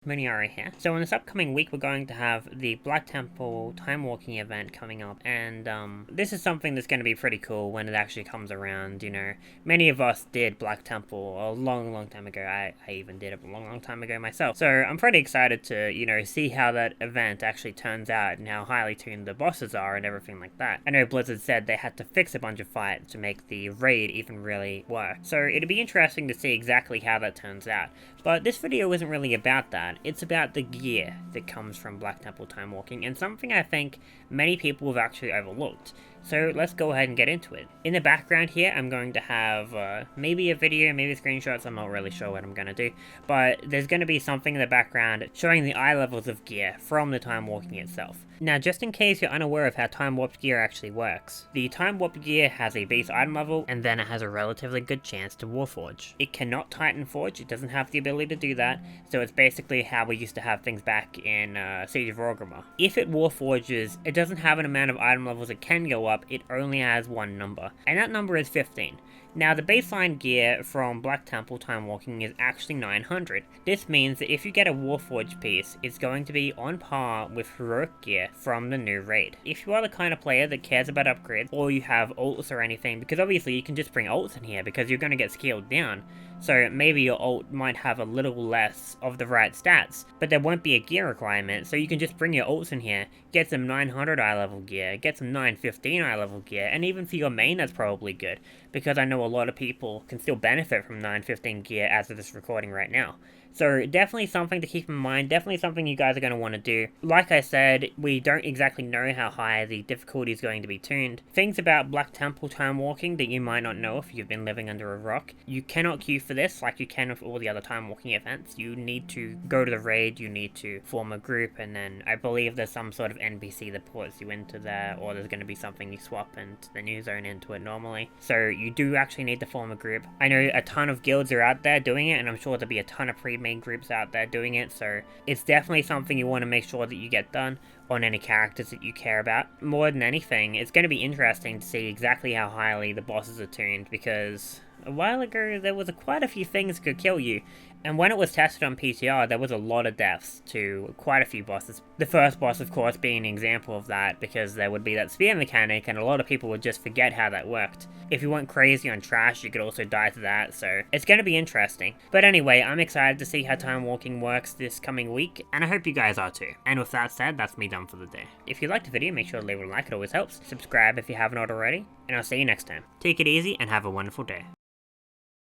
Miniari here. So in this upcoming week, we're going to have the Black Temple Timewalking event coming up, and this is something that's going to be pretty cool when it actually comes around. You know, many of us did Black Temple a long time ago. I even did it a long time ago myself. So I'm pretty excited to, you know, see how that event actually turns out and how highly tuned the bosses are and everything like that. I know Blizzard said they had to fix a bunch of fights to make the raid even really work. So it'll be interesting to see exactly how that turns out. But this video isn't really about that. It's about the gear that comes from Black Temple Timewalking, and something I think many people have actually overlooked. So let's go ahead and get into it. In the background here, I'm going to have maybe a video, maybe screenshots, I'm not really sure what I'm going to do, but there's going to be something in the background showing the eye levels of gear from the Timewalking itself. Now, just in case you're unaware of how Time Warped gear actually works, the Time Warped gear has a base item level, and then it has a relatively good chance to Warforge. It cannot Titan Forge, it doesn't have the ability to do that, so it's basically how we used to have things back in Siege of Orgrimmar. If it Warforges, it doesn't have an amount of item levels it can go up, it only has one number, and that number is 15. Now, the baseline gear from Black Temple Timewalking is actually 900. This means that if you get a Warforged piece, it's going to be on par with heroic gear from the new raid. If you are the kind of player that cares about upgrades, or you have ults or anything, because obviously you can just bring ults in here because you're going to get scaled down, so maybe your ult might have a little less of the right stats, but there won't be a gear requirement, so you can just bring your ults in here, get some 900 eye level gear, get some 915 eye level gear, and even for your main that's probably good, because I know a lot of people can still benefit from 915 gear as of this recording right now. So definitely something to keep in mind, definitely something you guys are going to want to do. Like I said, we don't exactly know how high the difficulty is going to be tuned. Things about Black Temple Timewalking that you might not know if you've been living under a rock. You cannot queue for this like you can with all the other Timewalking events. You need to go to the raid, you need to form a group, and then I believe there's some sort of NPC that ports you into there, or there's going to be something you swap into the new zone into it normally. So you do actually need to form a group. I know a ton of guilds are out there doing it, and I'm sure there'll be a ton of pre-made groups out there doing it, so it's definitely something you want to make sure that you get done on any characters that you care about. More than anything, it's going to be interesting to see exactly how highly the bosses are tuned, because a while ago there was quite a few things that could kill you, and when it was tested on PTR there was a lot of deaths to quite a few bosses. The first boss of course being an example of that, because there would be that spear mechanic and a lot of people would just forget how that worked. If you went crazy on trash you could also die to that, so it's going to be interesting. But anyway, I'm excited to see how Timewalking works this coming week, and I hope you guys are too. And with that said, that's me done for the day. If you liked the video, make sure to leave a like, it always helps. Subscribe if you haven't already, and I'll see you next time. Take it easy and have a wonderful day.